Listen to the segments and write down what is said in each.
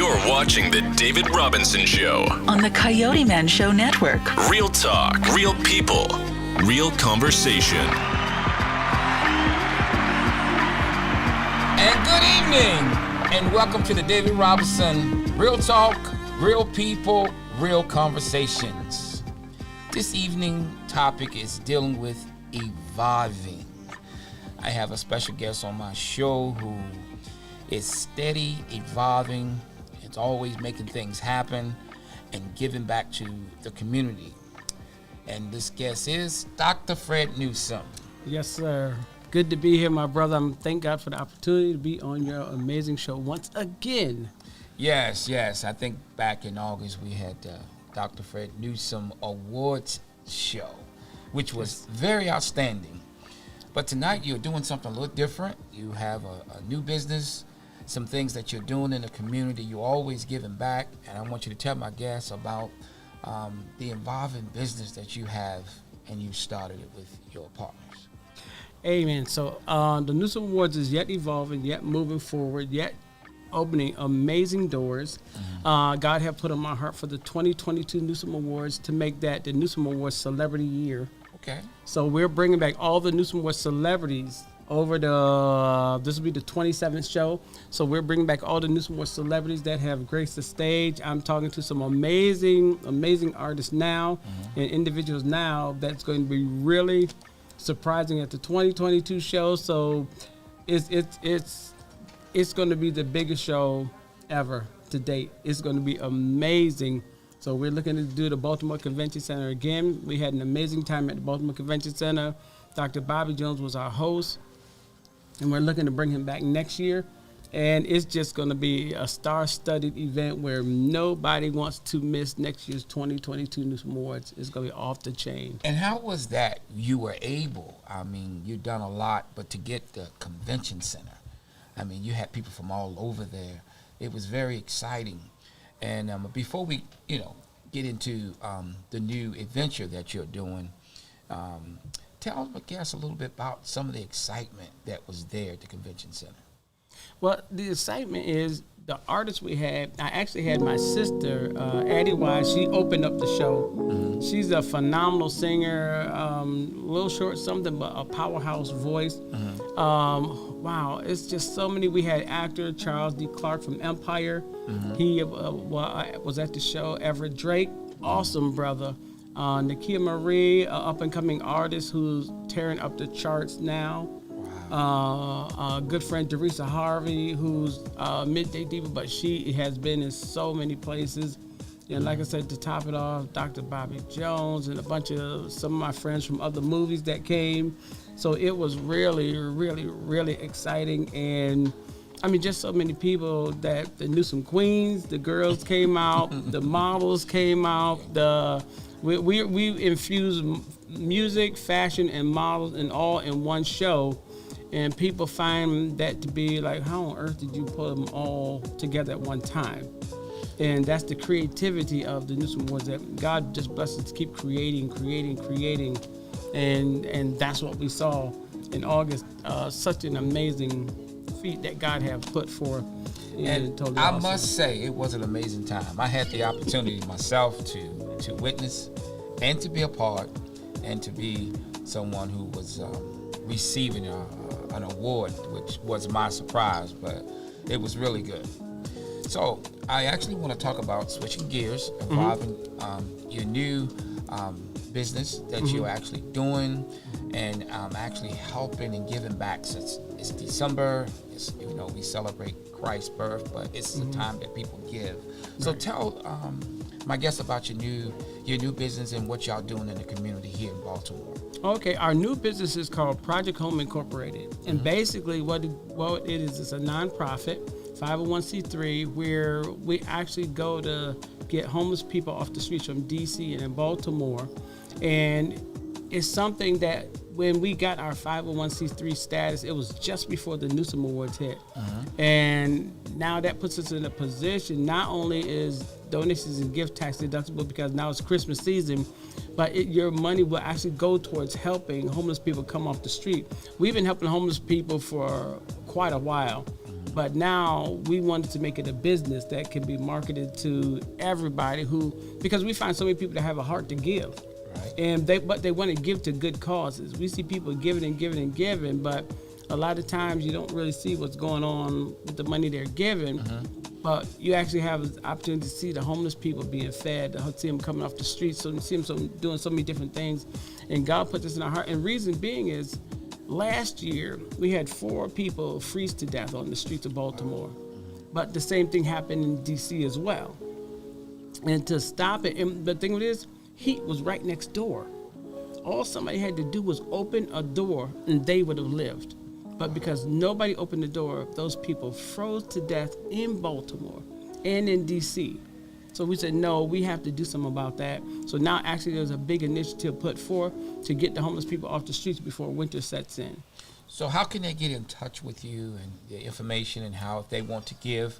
You're watching The David Robinson Show on the Coyoteman Show Network. Real talk, real people, real conversation. And good evening, and welcome to the David Robinson Real Talk, Real People, Real Conversations. This evening topic is dealing with evolving. I have a special guest on my show who is steady, evolving. It's always making things happen and giving back to the community. And this guest is Dr. Fred Newsome. Yes, sir. Good to be here, my brother. Thank God for the opportunity to be on your amazing show once again. Yes. I think back in August we had Dr. Fred Newsome Awards show, which was very outstanding. But tonight you're doing something a little different. You have a new business, some things that you're doing in the community. You're always giving back, and I want you to tell my guests about the evolving business that you have, and you started it with your partners. Amen. So the Newsome Awards is yet evolving, yet moving forward, yet opening amazing doors. Mm-hmm. God have put on my heart for the 2022 Newsome Awards to make that the Newsome Awards Celebrity Year. Okay. So we're bringing back all the Newsome Awards celebrities over this will be the 27th show. So we're bringing back all the Newsome Awards celebrities that have graced the stage. I'm talking to some amazing artists now, mm-hmm. and individuals now that's going to be really surprising at the 2022 show. So it's going to be the biggest show ever to date. It's going to be amazing. So we're looking to do the Baltimore Convention Center again. We had an amazing time at the Baltimore Convention Center. Dr. Bobby Jones was our host, and we're looking to bring him back next year. And it's just going to be a star-studded event where nobody wants to miss next year's 2022 Newsome Awards. It's going to be off the chain. And how was that you were able, you've done a lot, but to get the convention center, you had people from all over there. It was very exciting. And before we, get into the new adventure that you're doing, tell my guests a little bit about some of the excitement that was there at the convention center. Well, the excitement is the artists we had. I actually had my sister, Addie Wise. She opened up the show. Mm-hmm. She's a phenomenal singer, a little short something, but a powerhouse voice. Mm-hmm. Wow, it's just so many. We had actor Charles D. Clark from Empire. Mm-hmm. He was at the show. Everett Drake, awesome brother. Nakia Marie, up-and-coming artist who's tearing up the charts now. Good friend Teresa Harvey, who's Midday Diva, but she has been in so many places. And like I said, to top it off, Dr. Bobby Jones and a bunch of some of my friends from other movies that came. So it was really, really, really exciting. And just so many people that the Newsome Queens, the girls came out, the models came out, we infused music, fashion, and models and all in one show. And people find that to be like, how on earth did you put them all together at one time? And that's the creativity of the Newsome Awards, that God just blessed us to keep creating. And that's what we saw in August. Such an amazing feat that God have put forth. And totally I must say, it was an amazing time. I had the opportunity myself to witness and to be a part and to be someone who was receiving an award, which was my surprise, but it was really good. So I actually want to talk about switching gears, involving your new business that you're actually doing, and actually helping and giving back. Since it's December, we celebrate Christ's birth, but it's the time that people give. So tell my guests about your new business and what y'all doing in the community here in Baltimore. Okay, our new business is called Project Home Incorporated, and basically what it is a nonprofit 501c3 where we actually go to get homeless people off the streets from DC and in Baltimore, and it's something that when we got our 501c3 status, it was just before the Newsome Awards hit. And now that puts us in a position, not only is donations and gift tax deductible because now it's Christmas season, but your money will actually go towards helping homeless people come off the street. We've been helping homeless people for quite a while. But now we wanted to make it a business that can be marketed to everybody because we find so many people that have a heart to give. Right. But they want to give to good causes. We see people giving and giving and giving, but a lot of times you don't really see what's going on with the money they're giving. But you actually have the opportunity to see the homeless people being fed, to see them coming off the streets, so you see them doing so many different things. And God put this in our heart. And reason being is, last year we had 4 people freeze to death on the streets of Baltimore. But the same thing happened in DC as well. And to stop it, and the thing is, heat was right next door. All somebody had to do was open a door and they would have lived. But because nobody opened the door, those people froze to death in Baltimore and in DC. So we said, no, we have to do something about that. So now actually there's a big initiative put forth to get the homeless people off the streets before winter sets in. So how can they get in touch with you and the information, and how, if they want to give,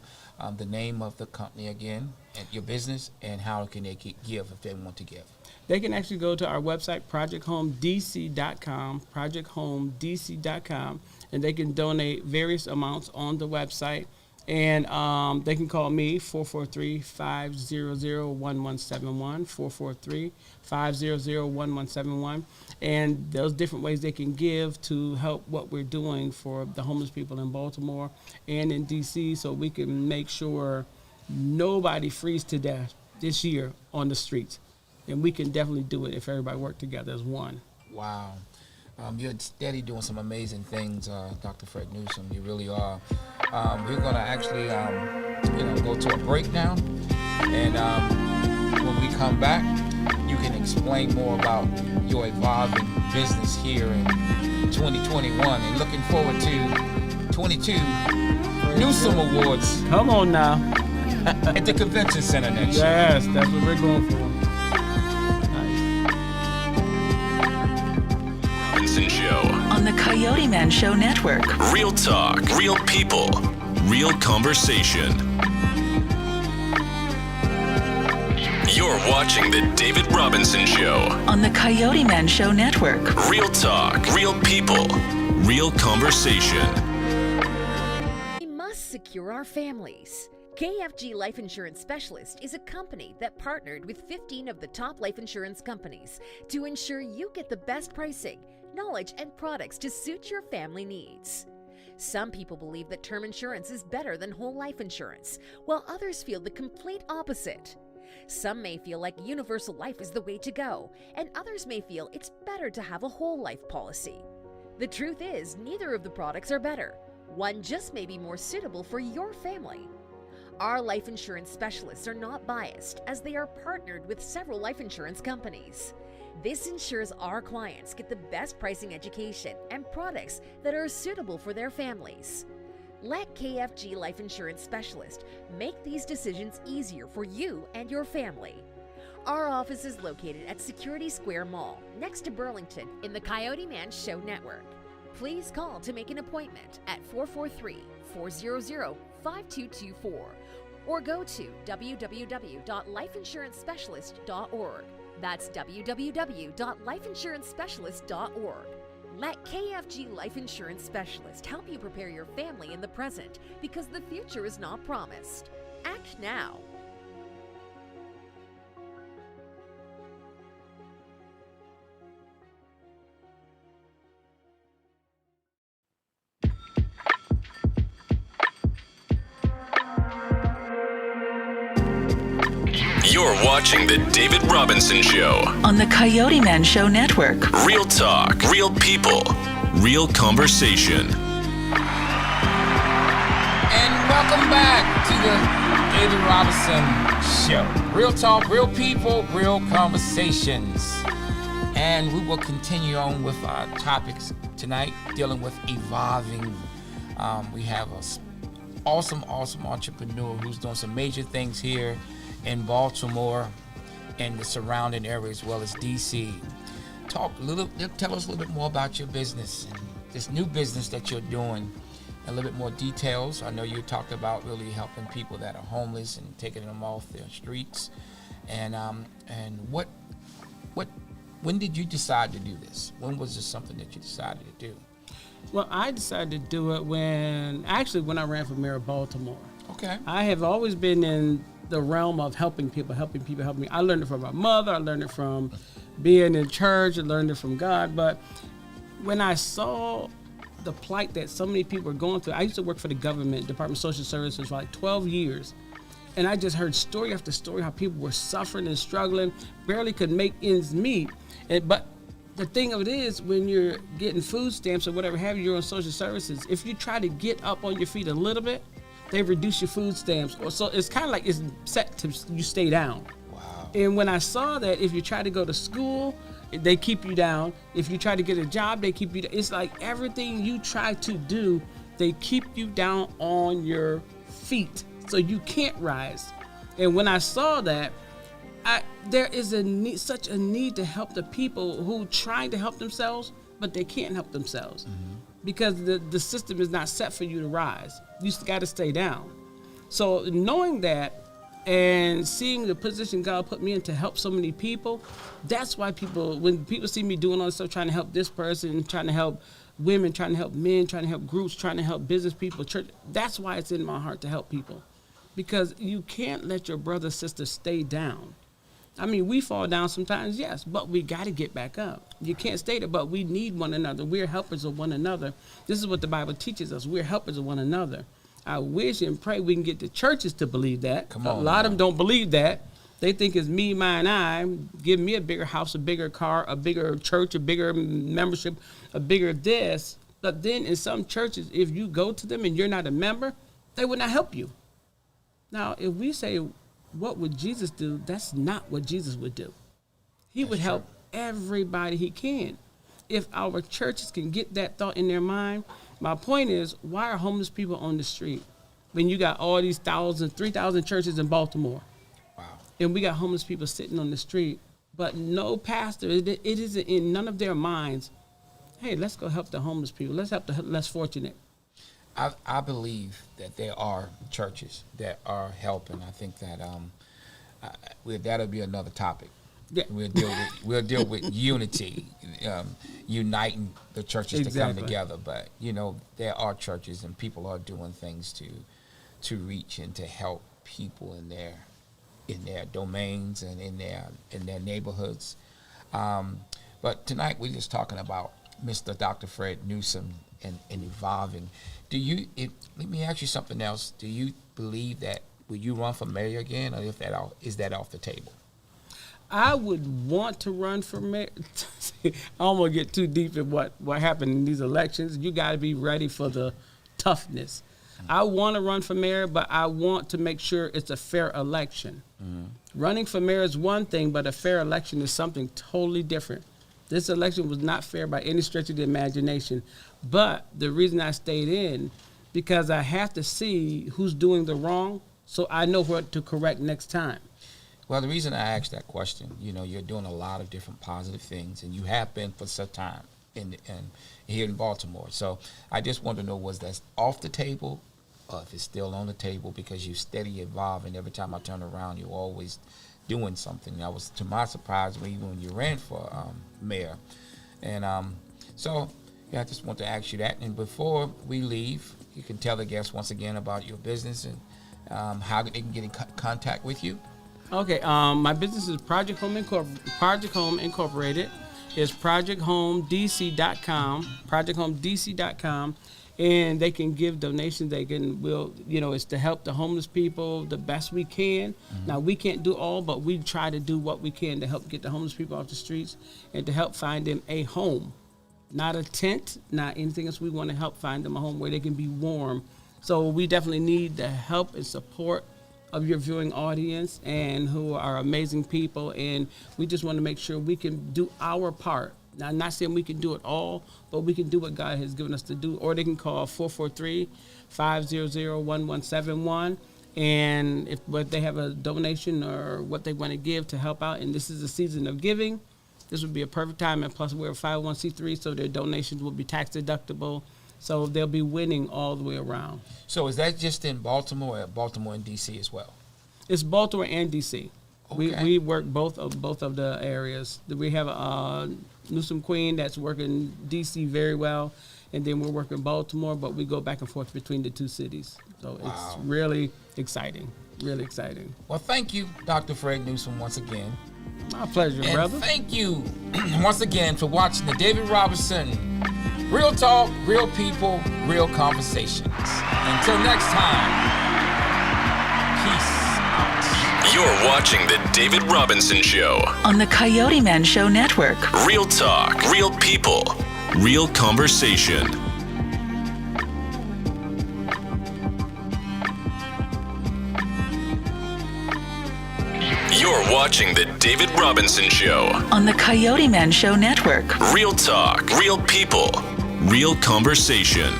the name of the company again and your business, and how can they give if they want to give? They can actually go to our website, projecthomedc.com, projecthomedc.com, and they can donate various amounts on the website. And they can call me, 443-500-1171, 443-500-1171. And there's different ways they can give to help what we're doing for the homeless people in Baltimore and in D.C., so we can make sure nobody freezes to death this year on the streets. And we can definitely do it if everybody work together as one. Wow. You're steady doing some amazing things, Dr. Fred Newsom. You really are. We're going to actually, go to a break now. And when we come back, you can explain more about your evolving business here in 2021. And looking forward to 22 Newsom Awards. Come on now. At the Convention Center next year. Yes, that's what we're going for. Show on the Coyoteman Show Network. Real talk, real people, real conversation. You're watching the David Robinson Show on the Coyoteman Show Network. Real talk, real people, real conversation. We must secure our families. KFG Life Insurance Specialist is a company that partnered with 15 of the top life insurance companies to ensure you get the best pricing, knowledge, and products to suit your family needs. Some people believe that term insurance is better than whole life insurance, while others feel the complete opposite. Some may feel like universal life is the way to go, and others may feel it's better to have a whole life policy. The truth is, neither of the products are better. One just may be more suitable for your family. Our life insurance specialists are not biased, as they are partnered with several life insurance companies. This ensures our clients get the best pricing, education, and products that are suitable for their families. Let KFG Life Insurance Specialist make these decisions easier for you and your family. Our office is located at Security Square Mall, next to Burlington, in the Coyoteman Show Network. Please call to make an appointment at 443-400-5224 or go to www.lifeinsurancespecialist.org. That's www.lifeinsurancespecialist.org. Let KFG Life Insurance Specialist help you prepare your family in the present, because the future is not promised. Act now. You're watching the David Robinson Show on the Coyoteman Show Network. Real talk, real people, real conversation. And welcome back to the David Robinson Show. Real talk, real people, real conversations. And we will continue on with our topics tonight, dealing with evolving. We have an awesome entrepreneur who's doing some major things here in Baltimore and the surrounding area, as well as DC. Tell us a little bit more about your business and this new business that you're doing. A little bit more details. I know you talked about really helping people that are homeless and taking them off their streets. And when did you decide to do this? When was this something that you decided to do? Well, I decided to do it when I ran for mayor of Baltimore. Okay. I have always been in the realm of helping people. I learned it from my mother. I learned it from being in church. I learned it from God. But when I saw the plight that so many people were going through, I used to work for the government, Department of Social Services, for like 12 years. And I just heard story after story how people were suffering and struggling, barely could make ends meet. But the thing of it is, when you're getting food stamps or whatever have you, you're on social services, if you try to get up on your feet a little bit, they reduce your food stamps. Or so it's kind of like it's set to you stay down. Wow. And when I saw that, if you try to go to school, they keep you down. If you try to get a job, they keep you down. It's like everything you try to do, they keep you down on your feet so you can't rise. And when I saw that, there is such a need to help the people who trying to help themselves, but they can't help themselves because the system is not set for you to rise. You got to stay down. So knowing that and seeing the position God put me in to help so many people, that's why when people see me doing all this stuff, trying to help this person, trying to help women, trying to help men, trying to help groups, trying to help business people, church, that's why it's in my heart to help people. Because you can't let your brother, sister stay down. I mean, we fall down sometimes, yes, but we got to get back up. You can't stay there, but we need one another. We're helpers of one another. This is what the Bible teaches us. We're helpers of one another. I wish and pray we can get the churches to believe that. Come on, a lot of them don't believe that. They think it's me, mine, I. Give me a bigger house, a bigger car, a bigger church, a bigger membership, a bigger this. But then in some churches, if you go to them and you're not a member, they would not help you. Now, if we say, what would Jesus do? That's not what Jesus would do. He would help everybody he can. If our churches can get that thought in their mind, my point is, why are homeless people on the street when you got all these 3,000 churches in Baltimore? Wow. And we got homeless people sitting on the street, but no pastor, it isn't in none of their minds, hey, let's go help the homeless people. Let's help the less fortunate. I believe that there are churches that are helping. I think that that'll be another topic. Yeah. We'll deal with unity, uniting the churches to come together. But there are churches and people are doing things to reach and to help people in their domains and in their neighborhoods. But tonight we're just talking about Mr. Dr. Fred Newsom and evolving. Let me ask you something else. Do you believe that will you run for mayor again, or is that off the table? I would want to run for mayor. I don't want to get too deep in what happened in these elections. You got to be ready for the toughness. I want to run for mayor, but I want to make sure it's a fair election. Running for mayor is one thing, but a fair election is something totally different. This election was not fair by any stretch of the imagination. But the reason I stayed in, because I have to see who's doing the wrong so I know what to correct next time. Well, the reason I asked that question, you're doing a lot of different positive things, and you have been for some time in here in Baltimore. So I just want to know, was that off the table, or if it's still on the table, because you steady evolving. Every time I turn around, you're always doing something. That was to my surprise even when you ran for mayor. And so I just want to ask you that. And before we leave, you can tell the guests once again about your business and how they can get in contact with you. Okay, my business is Project Home Incorporated. It's projecthomedc.com, projecthomedc.com, and they can give donations. It's to help the homeless people the best we can. Now, we can't do all, but we try to do what we can to help get the homeless people off the streets and to help find them a home. Not a tent, not anything else. We want to help find them a home where they can be warm. So we definitely need the help and support of your viewing audience, and who are amazing people, and we just want to make sure we can do our part. Now, I'm not saying we can do it all, but we can do what God has given us to do. Or they can call 443-500-1171, and if they have a donation or what they want to give to help out, and this is a season of giving, this would be a perfect time. And plus, we're a 501c3, so their donations will be tax deductible. So they'll be winning all the way around. So is that just in Baltimore, or Baltimore and D.C. as well? It's Baltimore and D.C. Okay. We work both of the areas. We have a Newsom Queen that's working D.C. very well, and then we're working Baltimore, but we go back and forth between the two cities. So it's really exciting, really exciting. Well, thank you, Dr. Fred Newsom, once again. My pleasure, And brother. thank you once again for watching the David Robinson Real Talk, Real People, Real Conversations. Until next time, peace out. You're watching The David Robinson Show. On the Coyote Man Show Network. Real talk, real people, real conversation. You're watching The David Robinson Show. On the Coyote Man Show Network. Real talk, real people, real conversation.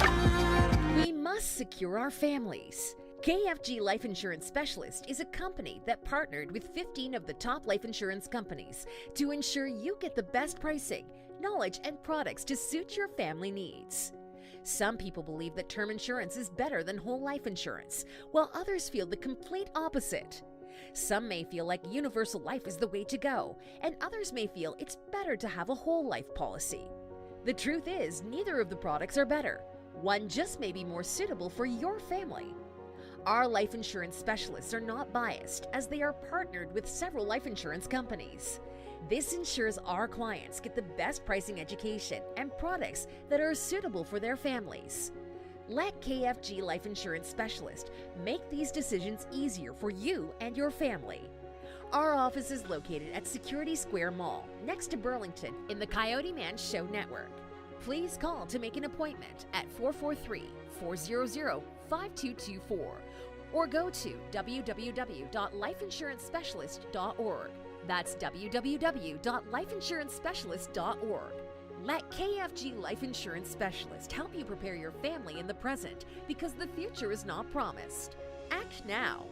We must secure our families. KFG Life Insurance Specialist is a company that partnered with 15 of the top life insurance companies to ensure you get the best pricing, knowledge, and products to suit your family needs. Some people believe that term insurance is better than whole life insurance, while others feel the complete opposite. Some may feel like universal life is the way to go, and others may feel it's better to have a whole life policy. The truth is, neither of the products are better. One just may be more suitable for your family. Our life insurance specialists are not biased, as they are partnered with several life insurance companies. This ensures our clients get the best pricing, education, and products that are suitable for their families. Let KFG Life Insurance Specialist make these decisions easier for you and your family. Our office is located at Security Square Mall, next to Burlington, in the Coyote Man Show Network. Please call to make an appointment at 443-400-5224 or go to www.lifeinsurancepecialist.org. That's www.lifeinsurancepecialist.org. Let KFG Life Insurance Specialist help you prepare your family in the present, because the future is not promised. Act now.